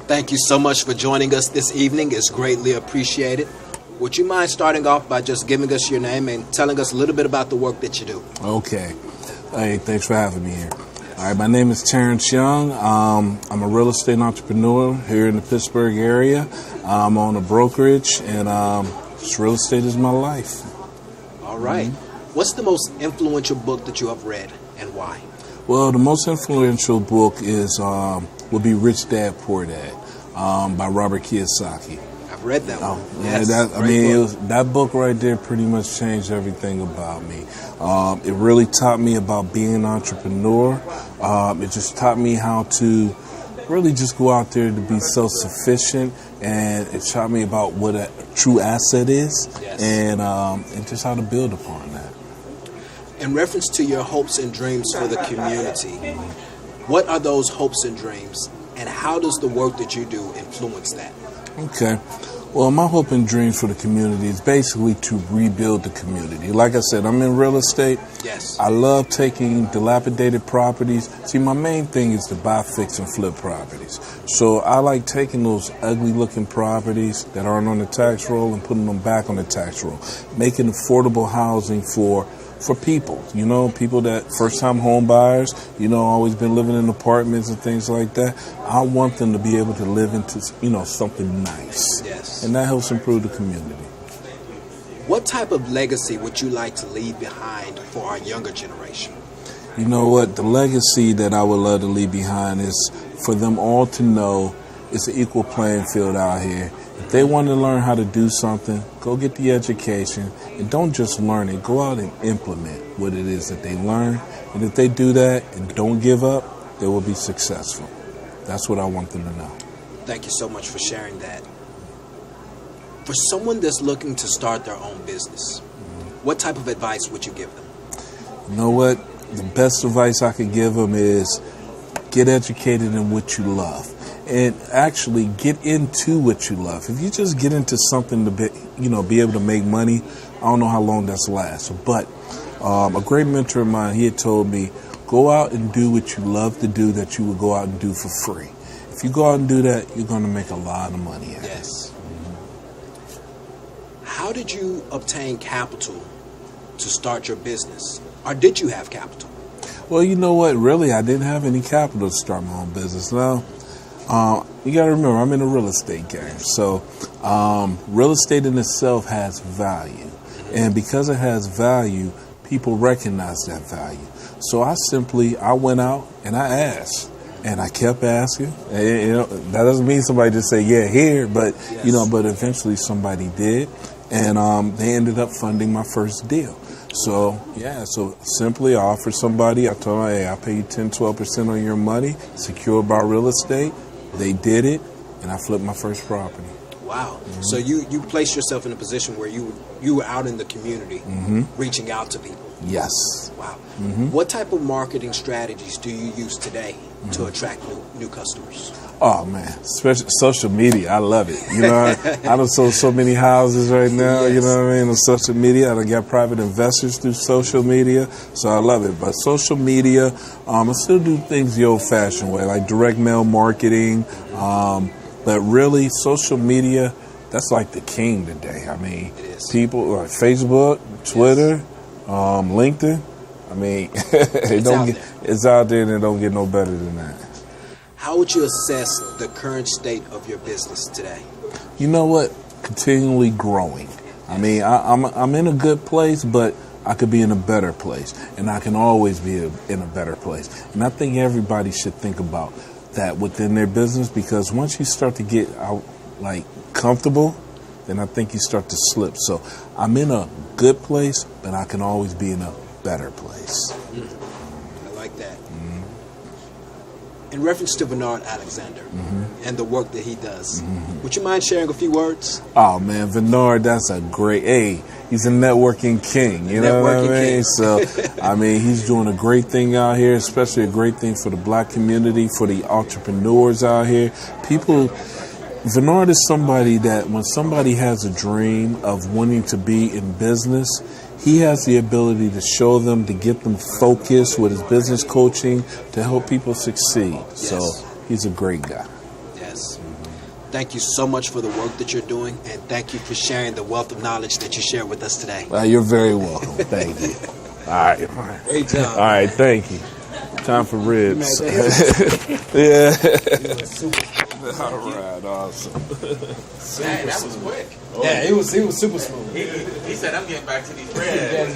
Thank you so much for joining us this evening. It's greatly appreciated. Would you mind starting off by just giving us your name and telling us a little bit about the work that you do? Okay. Hey, thanks for having me here. All right, my name is Terrence Young. I'm a real estate entrepreneur here in the Pittsburgh area. I'm on a brokerage, and just real estate is my life. All right. What's the most influential book that you have read and why? Well, the most influential book is would be Rich Dad Poor Dad by Robert Kiyosaki. I've read that one. Yeah, Yes, that book right there pretty much changed everything about me. It really taught me about being an entrepreneur. It just taught me how to really just go out there to be self-sufficient, and it taught me about what a true asset is, and just how to build upon that. In reference to your hopes and dreams for the community, what are those hopes and dreams, and how does the work that you do influence that? Okay. Well, my hope and dreams for the community is basically to rebuild the community. Like I said, I'm in real estate. Yes. I love taking dilapidated properties. See, my main thing is to buy, fix, and flip properties. So I like taking those ugly-looking properties that aren't on the tax roll and putting them back on the tax roll, making affordable housing for people, people that first-time home buyers, always been living in apartments and things like that. I want them to be able to live into, something nice. Yes. And that helps improve the community. What type of legacy would you like to leave behind for our younger generation? You know what? The legacy that I would love to leave behind is for them all to know it's an equal playing field out here. If they want to learn how to do something, go get the education, and don't just learn it. Go out and implement what it is that they learn. And if they do that and don't give up, they will be successful. That's what I want them to know. Thank you so much for sharing that. For someone that's looking to start their own business, what type of advice would you give them? You know what? The best advice I could give them is get educated in what you love. And actually get into what you love. If you just get into something to be able to make money, I don't know how long that's lasts. But a great mentor of mine, he had told me, go out and do what you love to do that you would go out and do for free. If you go out and do that, you're going to make a lot of money at it. Yes. How did you obtain capital to start your business? Or did you have capital? Well, you know what? Really, I didn't have any capital to start my own business. Now, you got to remember, I'm in a real estate game. So real estate in itself has value. And because it has value, people recognize that value. So I went out and I asked. And I kept asking. And, that doesn't mean somebody just say, yeah, here. But, but eventually somebody did. And they ended up funding my first deal. So simply I offered somebody, I told them, hey, I'll pay you 10-12% on your money, secure by real estate. They did it, and I flipped my first property. Wow. Mm-hmm. So you placed yourself in a position where you were out in the community, reaching out to people. Yes. Wow. What type of marketing strategies do you use today to attract new customers? Oh, man, especially social media. I love it. I done sold so many houses right now, on social media. I done got private investors through social media, so I love it. But social media, I still do things the old-fashioned way, like direct mail marketing. But really, social media, that's like the king today. I mean, people like Facebook, Twitter, LinkedIn. I mean, it's out there and it don't get no better than that. How would you assess the current state of your business today? You know what? Continually growing. I mean, I'm in a good place, but I could be in a better place, and I can always be in a better place. And I think everybody should think about that within their business, because once you start to get out comfortable, then I think you start to slip. So I'm in a good place, but I can always be in a better place. I like that. In reference to Bernard Alexander and the work that he does, would you mind sharing a few words? Oh, man, Bernard, that's a great, he's a networking king, you know what I mean? So, I mean, he's doing a great thing out here, especially a great thing for the black community, for the entrepreneurs out here. Bernard is somebody that when somebody has a dream of wanting to be in business, he has the ability to show them, to get them focused with his business coaching to help people succeed. Yes. So he's a great guy. Yes. success. Thank you so much for the work that you're doing, and thank you for sharing the wealth of knowledge that you shared with us today. You're very welcome. Thank you. All right. Great job. All right, thank you. Time for ribs. Man, Yeah. All All right, awesome. Man, that was quick. Yeah, he was super smooth. He said, I'm getting back to these ribs.